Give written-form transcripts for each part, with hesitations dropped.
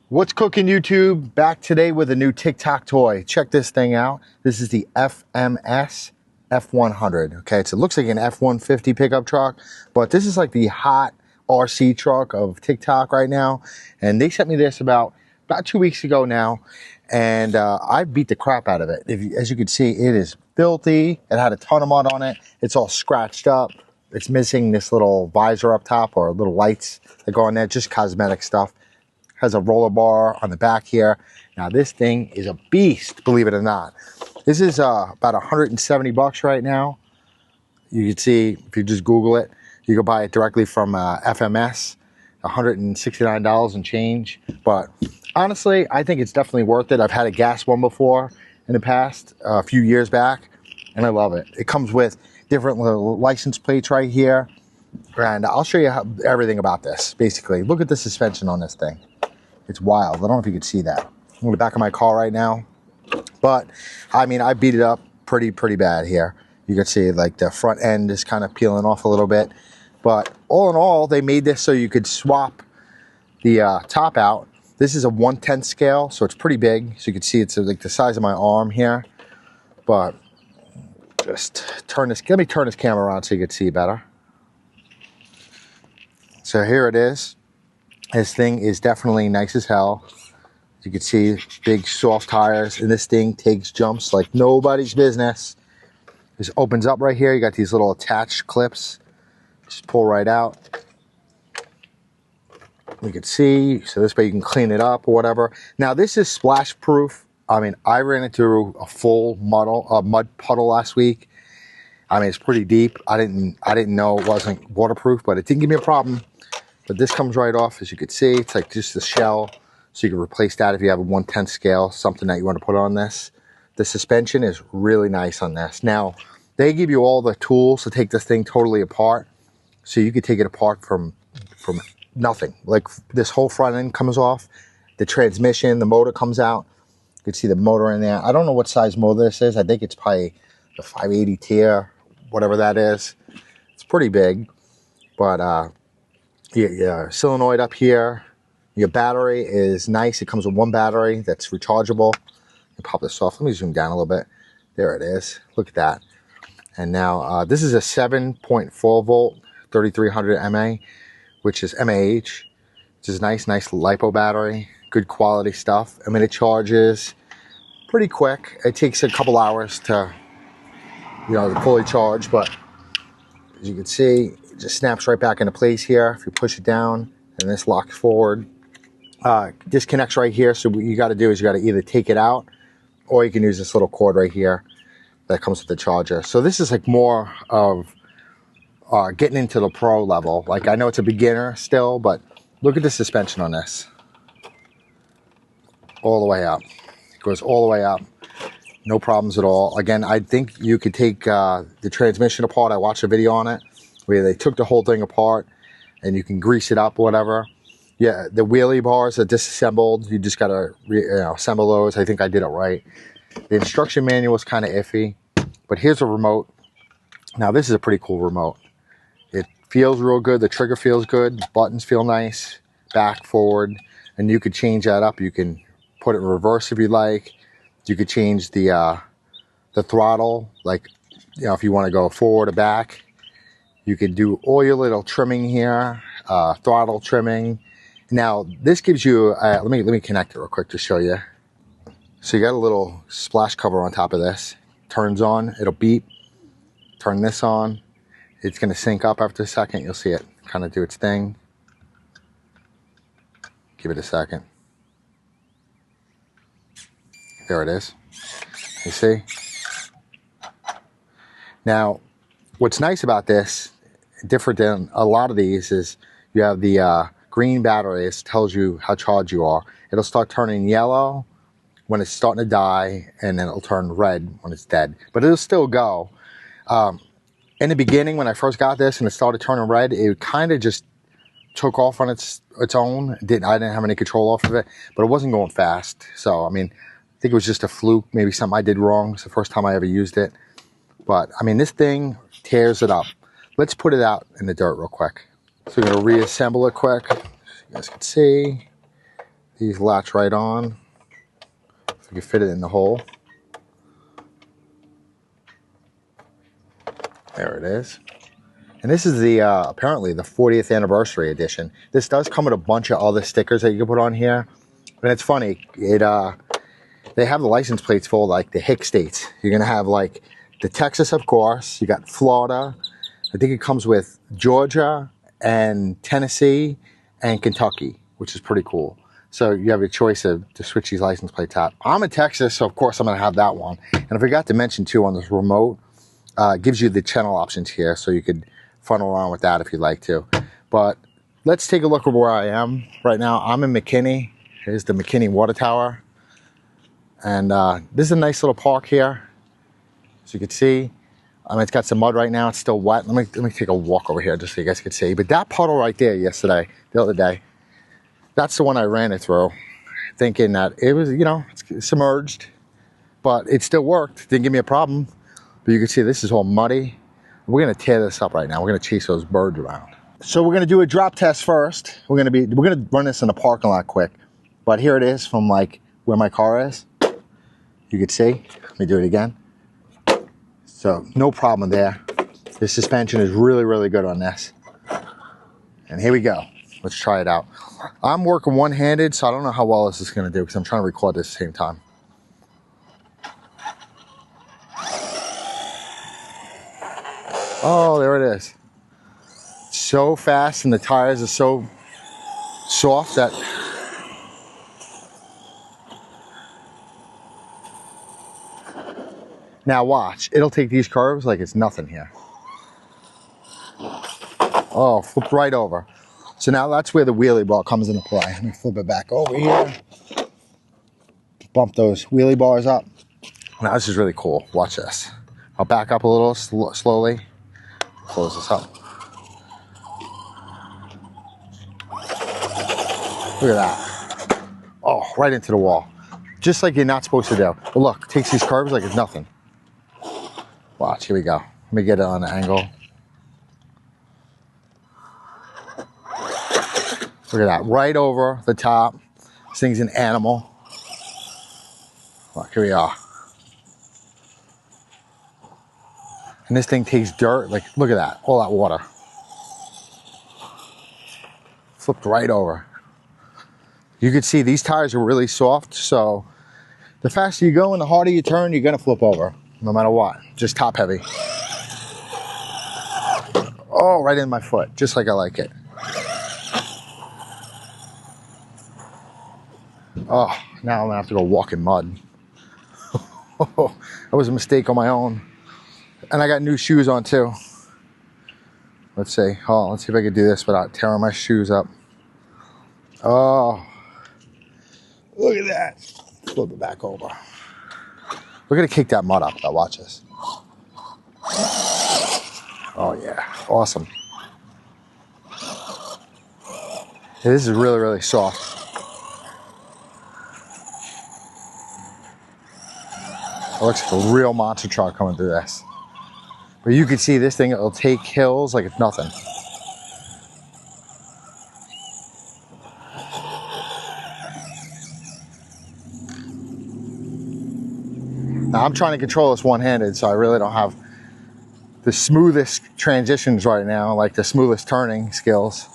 What's cooking, YouTube? Back today with a new TikTok toy. Check this thing out. This is the FMS F100. Okay, so it looks like an F-150 pickup truck, but this is like the hot RC truck of TikTok right now. And they sent me this about 2 weeks ago now, and I beat the crap out of it. As you can see, it is filthy. It had a ton of mud on it. It's all scratched up. It's missing this little visor up top or little lights that go on there, just cosmetic stuff. Has a roller bar on the back here. Now this thing is a beast, believe it or not. This is about 170 bucks right now. You can see, if you just Google it, you can buy it directly from FMS, $169 and change. But honestly, I think it's definitely worth it. I've had a gas one before in the past, a few years back, and I love it. It comes with different little license plates right here. And I'll show you everything about this, basically. Look at the suspension on this thing. It's wild. I don't know if you can see that. I'm in the back of my car right now. But, I mean, I beat it up pretty bad here. You can see, like, the front end is kind of peeling off a little bit. But, all in all, they made this so you could swap the top out. This is a 1/10 scale, so it's pretty big. So you can see it's like the size of my arm here. But, just let me turn this camera around so you can see better. So here it is. This thing is definitely nice as hell. As you can see, big soft tires, and this thing takes jumps like nobody's business. This opens up right here. You got these little attached clips. Just pull right out. You can see, so this way you can clean it up or whatever. Now this is splash proof. I mean, I ran into a full mud puddle last week. I mean, it's pretty deep. I didn't know it wasn't waterproof, but it didn't give me a problem. But this comes right off, as you can see. It's like just the shell, so you can replace that if you have a 1/10 scale, something that you want to put on this. The suspension is really nice on this. Now, they give you all the tools to take this thing totally apart, so you could take it apart from nothing. Like this whole front end comes off, the transmission, the motor comes out. You can see the motor in there. I don't know what size motor this is. I think it's probably the 580 tier, whatever that is. It's pretty big, but your solenoid up here. Your battery is nice. It comes with one battery that's rechargeable. You pop this off. Let me zoom down a little bit. There it is. Look at that. And now this is a 7.4 volt 3300 mAh, which is MAH, which is nice LiPo battery. Good quality stuff. I mean, it charges pretty quick. It takes a couple hours to, to fully charge, but as you can see, it just snaps right back into place here. If you push it down and this locks forward, disconnects right here. So what you got to do is you got to either take it out, or you can use this little cord right here that comes with the charger. So this is like more of getting into the pro level. Like, I know it's a beginner still, but look at the suspension on this. All the way up. It goes all the way up. No problems at all. Again, I think you could take the transmission apart. I watched a video on it where they took the whole thing apart and you can grease it up or whatever. Yeah, the wheelie bars are disassembled. You just got to assemble those. I think I did it right. The instruction manual is kind of iffy, but here's a remote. Now, this is a pretty cool remote. It feels real good. The trigger feels good. The buttons feel nice. Back, forward. And you could change that up. You can put it in reverse if you like. You could change the throttle, like, if you want to go forward or back. You could do all your little trimming here, throttle trimming. Now, this gives you, let me connect it real quick to show you. So you got a little splash cover on top of this. Turns on, it'll beep. Turn this on. It's going to sync up after a second. You'll see it kind of do its thing. Give it a second. There it is. You see? Now, what's nice about this, different than a lot of these, is you have the green battery. It tells you how charged you are. It'll start turning yellow when it's starting to die, and then it'll turn red when it's dead. But it'll still go. In the beginning, when I first got this and it started turning red, it kind of just took off on its own. I didn't have any control off of it, but it wasn't going fast. So, I mean, I think it was just a fluke, maybe something I did wrong. It's the first time I ever used it. But, I mean, this thing tears it up. Let's put it out in the dirt real quick. So we're going to reassemble it quick. So you guys can see. These latch right on. So you can fit it in the hole. There it is. And this is the apparently the 40th anniversary edition. This does come with a bunch of other stickers that you can put on here. And it's funny, they have the license plates for like the hick states. You're gonna have like the Texas, of course. You got Florida. I think it comes with Georgia and Tennessee and Kentucky, which is pretty cool. So you have a choice to switch these license plates out. I'm in Texas, so of course I'm gonna have that one. And I forgot to mention too, on this remote, it gives you the channel options here, so you could funnel around with that if you'd like to. But let's take a look at where I am right now. I'm in McKinney. Here's the McKinney water tower. And this is a nice little park here. As you can see, it's got some mud right now. It's still wet. Let me take a walk over here just so you guys can see. But that puddle right there the other day, that's the one I ran it through, thinking that it was, it's submerged, but it still worked. Didn't give me a problem. But you can see this is all muddy. We're gonna tear this up right now. We're gonna chase those birds around. So we're gonna do a drop test first. We're gonna run this in the parking lot quick. But here it is from like where my car is. You can see. Let me do it again. So no problem there. The suspension is really, really good on this. And here we go. Let's try it out. I'm working one-handed, so I don't know how well this is gonna do because I'm trying to record this at the same time. Oh, there it is. So fast, and the tires are so soft that now watch, it'll take these curves like it's nothing here. Oh, flip right over. So now that's where the wheelie bar comes into play. Let me flip it back over here. Bump those wheelie bars up. Now this is really cool. Watch this. I'll back up a little slowly. Close this up. Look at that. Oh, right into the wall. Just like you're not supposed to do. But look, takes these curves like it's nothing. Watch, here we go. Let me get it on the angle. Look at that, right over the top. This thing's an animal. Look, here we are. And this thing takes dirt, like, look at that, all that water. Flipped right over. You can see these tires are really soft, so the faster you go and the harder you turn, you're gonna flip over, no matter what. Just top heavy. Oh, right in my foot, just like I like it. Oh, now I'm gonna have to go walk in mud. That was a mistake on my own. And I got new shoes on too. Let's see. Oh, let's see if I can do this without tearing my shoes up. Oh, look at that. Flip it back over. We're gonna kick that mud up. Now watch this. Oh yeah, awesome. This is really, really soft. It looks like a real monster truck coming through this. But you can see this thing, it'll take hills like it's nothing. Now I'm trying to control this one-handed, so I really don't have the smoothest transitions right now, like the smoothest turning skills.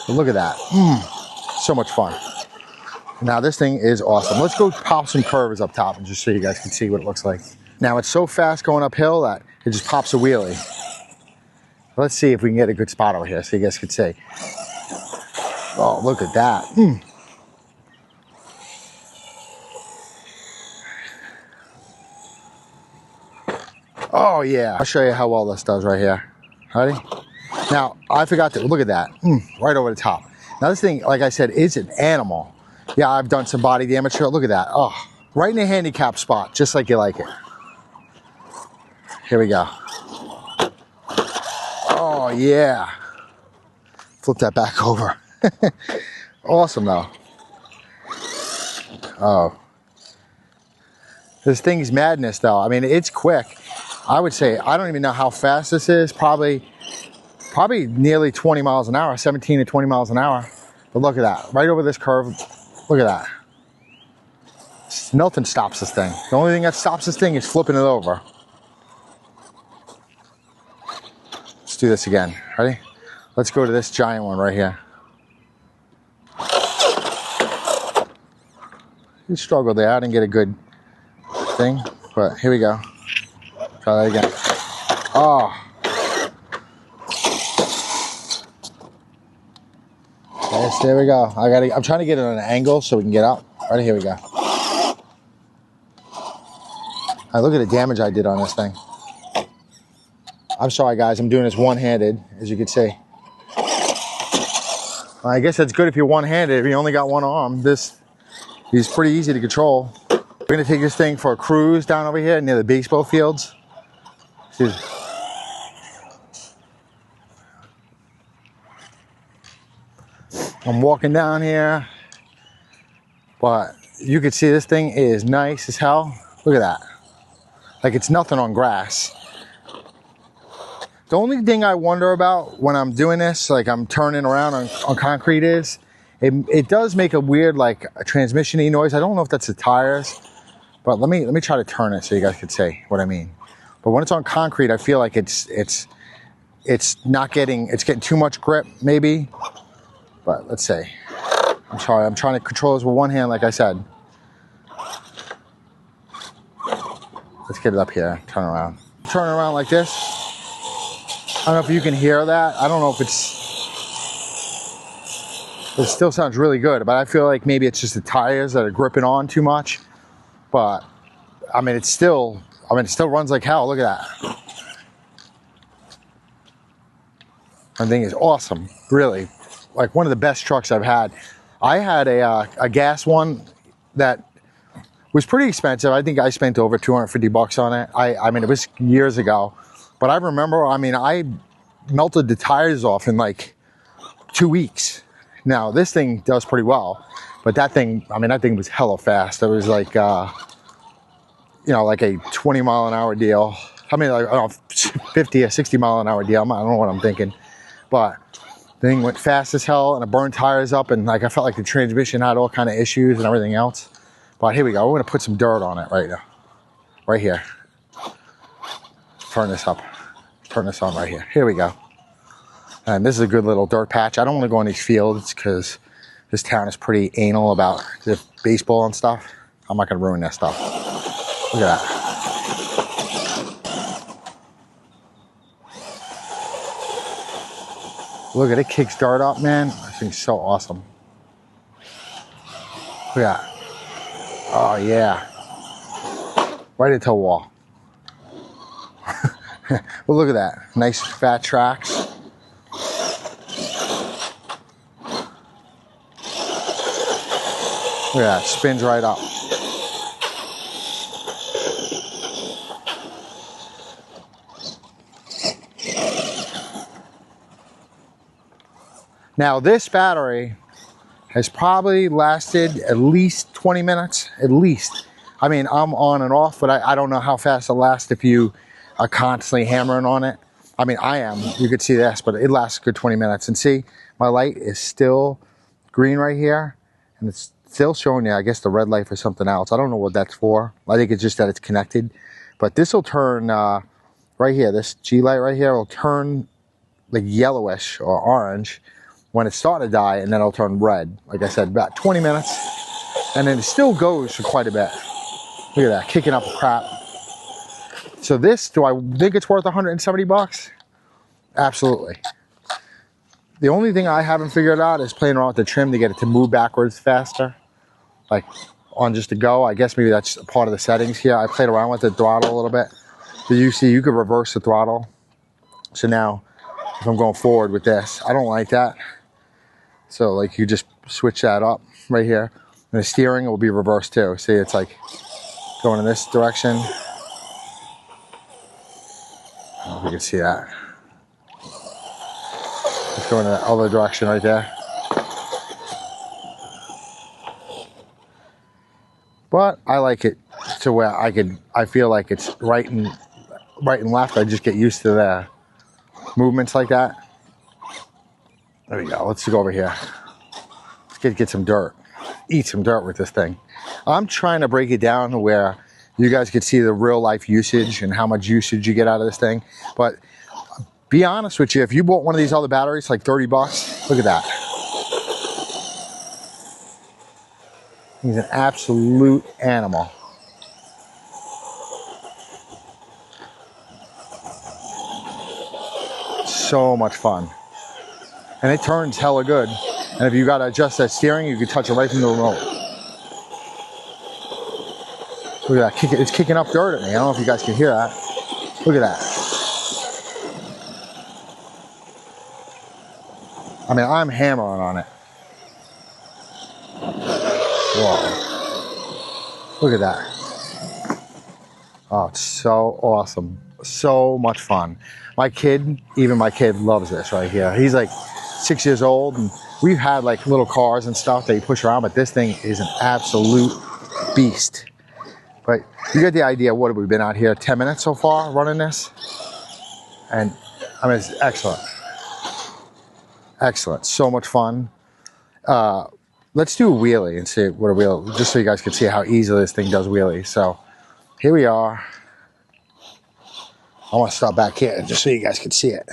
But look at that. So much fun. Now this thing is awesome. Let's go pop some curves up top and just so you guys can see what it looks like. Now it's so fast going uphill that it just pops a wheelie. Let's see if we can get a good spot over here so you guys can see. Oh, look at that. Oh yeah, I'll show you how well this does right here. Ready? Now, I forgot to, look at that. Right over the top. Now this thing, like I said, is an animal. Yeah, I've done some body damage to it. Look at that. Oh, right in the handicap spot, just like you like it. Here we go. Oh yeah. Flip that back over. Awesome though. Oh. This thing's madness though. I mean, it's quick. I would say, I don't even know how fast this is. Probably nearly 20 miles an hour, 17 to 20 miles an hour. But look at that, right over this curve. Look at that. Nothing stops this thing. The only thing that stops this thing is flipping it over. Let's do this again. Ready? Let's go to this giant one right here. You struggled there. I didn't get a good thing, but here we go. Try that again. Oh. Yes, there we go. I'm trying to get it on an angle so we can get up. Right, here we go. Right, look at the damage I did on this thing. I'm sorry, guys. I'm doing this one-handed, as you can see. I guess that's good if you're one-handed. If you only got one arm, he's pretty easy to control. We're going to take this thing for a cruise down over here near the baseball fields. See. I'm walking down here, but you can see this thing is nice as hell. Look at that. Like, it's nothing on grass. The only thing I wonder about when I'm doing this, like I'm turning around on concrete, is it does make a weird, like, a transmission-y noise. I don't know if that's the tires, but let me try to turn it so you guys can see what I mean. But when it's on concrete, I feel like it's getting too much grip, maybe. But let's see. I'm sorry, I'm trying to control this with one hand, like I said. Let's get it up here, turn around. Turn around like this. I don't know if you can hear that. I don't know if it still sounds really good, but I feel like maybe it's just the tires that are gripping on too much. But, I mean, it still runs like hell. Look at that. That thing is awesome, really. Like one of the best trucks I've had. I had a gas one that was pretty expensive. I think I spent over 250 bucks on it. I mean, it was years ago, but I remember, I mean, I melted the tires off in like 2 weeks. Now this thing does pretty well, but that thing, I mean, that thing was hella fast. It was like, you know, like a 20 mile an hour deal. I mean, like 50 or 60 mile an hour deal. I don't know what I'm thinking, but the thing went fast as hell, and it burned tires up, and like I felt like the transmission had all kind of issues and everything else. But here we go. We're gonna put some dirt on it right now, right here. Turn this up. Turn this on right here. Here we go. And this is a good little dirt patch. I don't want to go on these fields because this town is pretty anal about the baseball and stuff. I'm not gonna ruin that stuff. Look at that. Look at it, kicks dirt up, man. This thing's so awesome. Look at that. Oh, yeah. Right into a wall. Well, look at that. Nice fat tracks. Look at that. Spins right up. Now this battery has probably lasted at least 20 minutes, at least. I mean, I'm on and off, but I don't know how fast it lasts if you are constantly hammering on it. I mean, I am, you could see this, but it lasts a good 20 minutes. And see, my light is still green right here, and it's still showing you, I guess, the red light for something else. I don't know what that's for. I think it's just that it's connected. But this will turn, right here, this G light right here will turn like yellowish or orange when it's starting to die, and then it'll turn red. Like I said, about 20 minutes, and then it still goes for quite a bit. Look at that, kicking up a crap. So this, do I think it's worth 170 bucks? Absolutely. The only thing I haven't figured out is playing around with the trim to get it to move backwards faster. Like on just a go. I guess maybe that's part of the settings here. I played around with the throttle a little bit. So you see, you could reverse the throttle. So now, if I'm going forward with this, I don't like that. So like you just switch that up right here. And the steering will be reversed too. See, it's like going in this direction. I don't know if you can see that. It's going in the other direction right there. But I like it to where I feel like it's right and left. I just get used to the movements like that. There we go. Let's go over here. get some dirt, eat some dirt with this thing. I'm trying to break it down to where you guys could see the real life usage and how much usage you get out of this thing. But be honest with you, if you bought one of these other batteries, like 30 bucks, look at that. He's an absolute animal. So much fun. And it turns hella good. And if you got to adjust that steering, you can touch it right from the remote. Look at that, it's kicking up dirt at me. I don't know if you guys can hear that. Look at that. I mean, I'm hammering on it. Whoa. Look at that. Oh, it's so awesome. So much fun. Even my kid loves this right here. He's like 6 years old, and we've had like little cars and stuff that you push around, but this thing is an absolute beast. But you get the idea. What have we been out here? 10 minutes so far running this? And I mean, it's excellent. Excellent. So much fun. Let's do a wheelie and see what a wheel, just so you guys can see how easily this thing does wheelies. So here we are. I want to stop back here just so you guys can see it.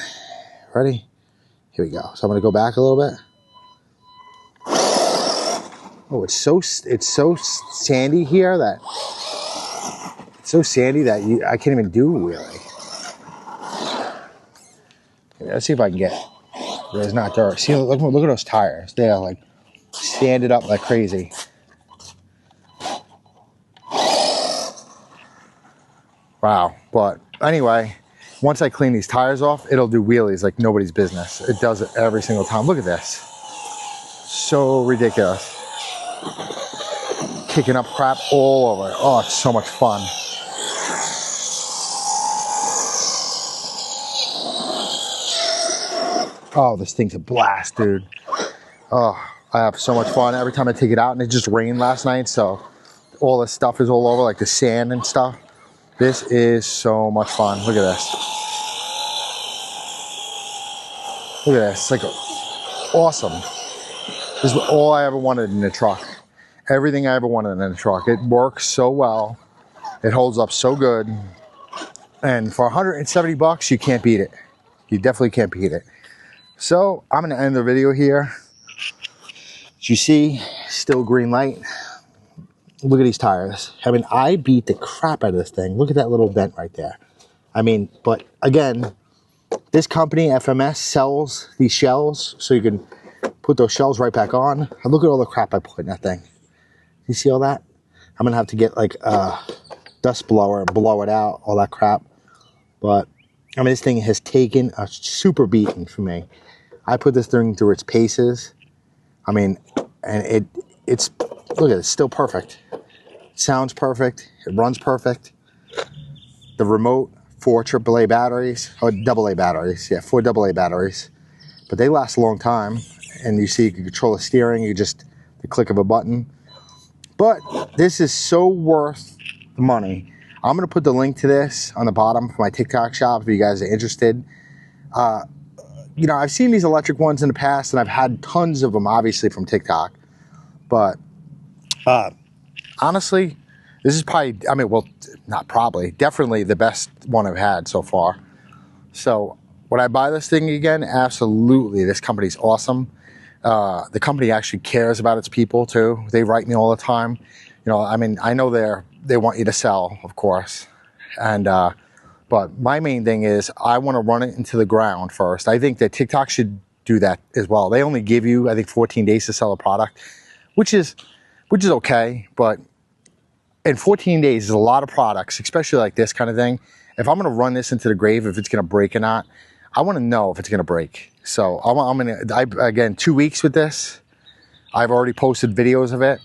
Ready? Here we go. So I'm going to go back a little bit. Oh, it's so sandy here that I can't even do a wheelie. Let's see if I can get it. There's not dirt. See, look at those tires. They are like sanded up like crazy. Wow. But anyway, once I clean these tires off, it'll do wheelies like nobody's business. It does it every single time. Look at this. So ridiculous. Kicking up crap all over. Oh, it's so much fun. Oh, this thing's a blast, dude. Oh, I have so much fun every time I take it out, and it just rained last night, so all this stuff is all over, like the sand and stuff. This is so much fun. Look at this. Look at this. It's like awesome. This is all I ever wanted in a truck. Everything I ever wanted in a truck. It works so well. It holds up so good. And for 170 bucks, you can't beat it. You definitely can't beat it. So I'm going to end the video here. As you see, still green light. Look at these tires. I mean, I beat the crap out of this thing. Look at that little dent right there. I mean, but again, this company, FMS, sells these shells so you can put those shells right back on. And look at all the crap I put in that thing. You see all that? I'm going to have to get like a dust blower and blow it out, all that crap. But I mean, this thing has taken a super beating for me. I put this thing through its paces. I mean, and it's look at it, it's still perfect. It sounds perfect. It runs perfect. The remote, 4 AAA batteries, or AA batteries. Yeah, 4 AA batteries. But they last a long time. And you see, you can control the steering. You just, the click of a button. But this is so worth the money. I'm going to put the link to this on the bottom for my TikTok shop if you guys are interested. You know, I've seen these electric ones in the past, and I've had tons of them, obviously, from TikTok. But honestly, this is probably, I mean, well, not probably, definitely the best one I've had so far. So would I buy this thing again? Absolutely. This company's awesome. The company actually cares about its people, too. They write me all the time. You know, I mean, I know they want you to sell, of course. And but my main thing is I want to run it into the ground first. I think that TikTok should do that as well. They only give you, I think, 14 days to sell a product, which is okay. But in 14 days is a lot of products, especially like this kind of thing. If I'm going to run this into the grave, if it's going to break or not, I want to know if it's going to break. So again, 2 weeks with this. I've already posted videos of it.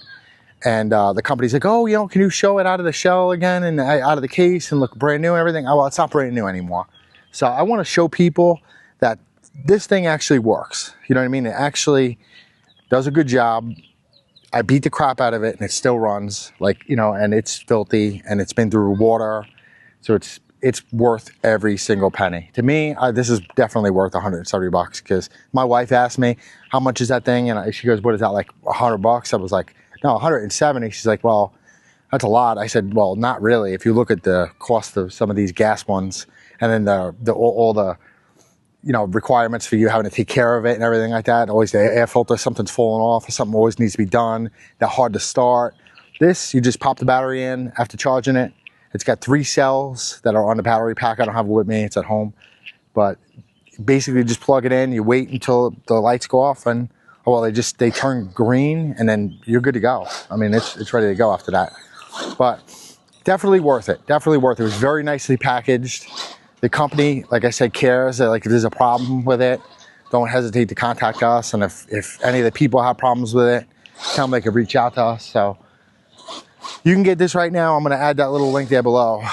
And the company's like, oh, you know, can you show it out of the shell again and out of the case and look brand new and everything? Oh, well, it's not brand new anymore. So I want to show people that this thing actually works. You know what I mean? It actually does a good job. I beat the crap out of it and it still runs, like, you know, and it's filthy and it's been through water. So it's worth every single penny. To me, this is definitely worth $170 because my wife asked me, how much is that thing? And she goes, what is that, like $100? I was like, no, 170. She's like, well, that's a lot. I said, well, not really. If you look at the cost of some of these gas ones and then all the, you know, requirements for you having to take care of it and everything like that. Always the air filter, something's falling off, or something always needs to be done. They're hard to start. This, you just pop the battery in after charging it. It's got 3 cells that are on the battery pack. I don't have it with me, it's at home. But basically just plug it in, you wait until the lights go off and, well, they turn green and then you're good to go. I mean, it's ready to go after that. But definitely worth it, definitely worth it. It was very nicely packaged. The company, like I said, cares. Like if there's a problem with it, don't hesitate to contact us. And if any of the people have problems with it, tell them they can reach out to us. So you can get this right now. I'm going to add that little link there below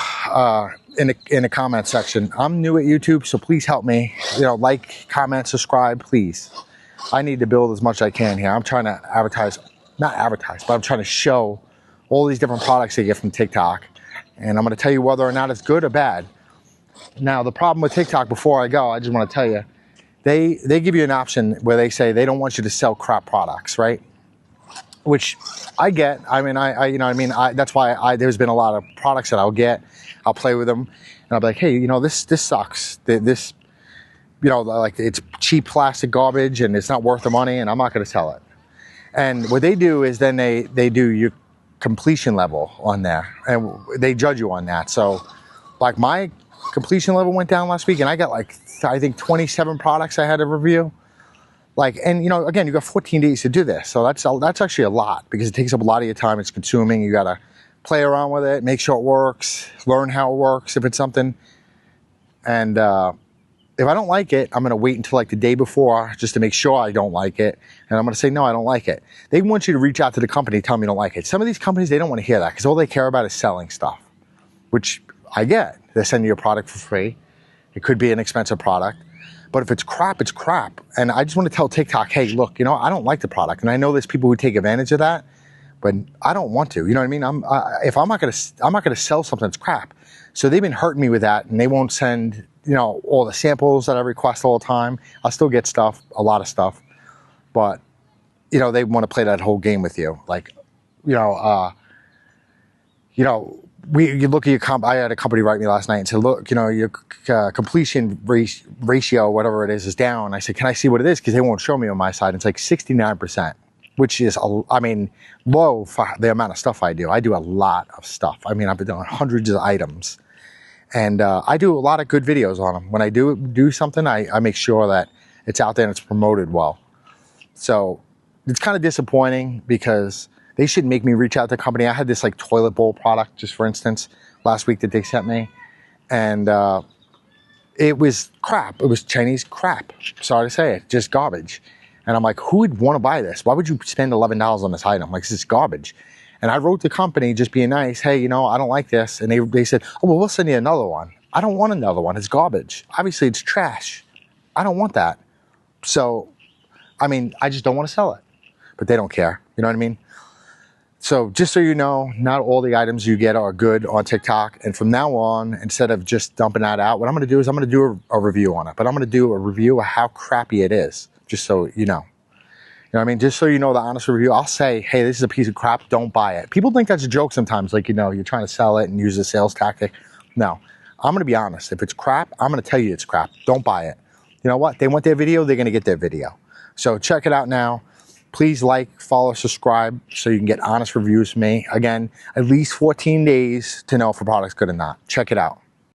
in the comment section. I'm new at YouTube, so please help me. You know, like, comment, subscribe, please. I need to build as much as I can here. I'm trying to not advertise, but I'm trying to show all these different products they get from TikTok. And I'm going to tell you whether or not it's good or bad. Now, the problem with TikTok, before I go, I just want to tell you, they give you an option where they say they don't want you to sell crap products, right? Which I get. I mean, you know what I mean? That's why there's been a lot of products that I'll get. I'll play with them, and I'll be like, hey, you know, this sucks. This, you know, like it's cheap plastic garbage, and it's not worth the money, and I'm not going to sell it. And what they do is then they do your completion level on there, and they judge you on that. So, like my completion level went down last week and I got like, I think 27 products I had to review. Like, and you know, again, you got 14 days to do this. So that's actually a lot because it takes up a lot of your time. It's consuming. You got to play around with it, make sure it works, learn how it works if it's something. And if I don't like it, I'm going to wait until like the day before just to make sure I don't like it. And I'm going to say, no, I don't like it. They want you to reach out to the company, tell them you don't like it. Some of these companies, they don't want to hear that because all they care about is selling stuff, which I get. They send you a product for free. It could be an expensive product, but if it's crap, it's crap. And I just want to tell TikTok, hey, look, you know, I don't like the product. And I know there's people who take advantage of that, but I don't want to, you know what I mean? I'm not going to sell something that's crap. So they've been hurting me with that and they won't send, you know, all the samples that I request all the time. I'll still get stuff, a lot of stuff, but you know, they want to play that whole game with you. Like, you know, you look at your I had a company write me last night and said, look, you know, your completion ratio, whatever it is down. I said, can I see what it is? Because they won't show me on my side. It's like 69%, which is, I mean, low for the amount of stuff I do. I do a lot of stuff. I mean, I've been doing hundreds of items. And I do a lot of good videos on them. When I do something, I make sure that it's out there and it's promoted well. So it's kind of disappointing because they should make me reach out to the company. I had this like toilet bowl product, just for instance, last week that they sent me. And it was crap. It was Chinese crap. Sorry to say it, just garbage. And I'm like, who would want to buy this? Why would you spend $11 on this item? Like, this is garbage. And I wrote the company just being nice. Hey, you know, I don't like this. And they said, oh, well, we'll send you another one. I don't want another one. It's garbage. Obviously, it's trash. I don't want that. So, I mean, I just don't want to sell it. But they don't care. You know what I mean? So just so you know, not all the items you get are good on TikTok. And from now on, instead of just dumping that out, what I'm going to do is I'm going to do a review on it. But I'm going to do a review of how crappy it is, just so you know. You know what I mean? Just so you know the honest review, I'll say, hey, this is a piece of crap. Don't buy it. People think that's a joke sometimes. Like, you know, you're trying to sell it and use a sales tactic. No, I'm going to be honest. If it's crap, I'm going to tell you it's crap. Don't buy it. You know what? They want their video. They're going to get their video. So check it out now. Please like, follow, subscribe so you can get honest reviews from me. Again, at least 14 days to know if a product's good or not. Check it out.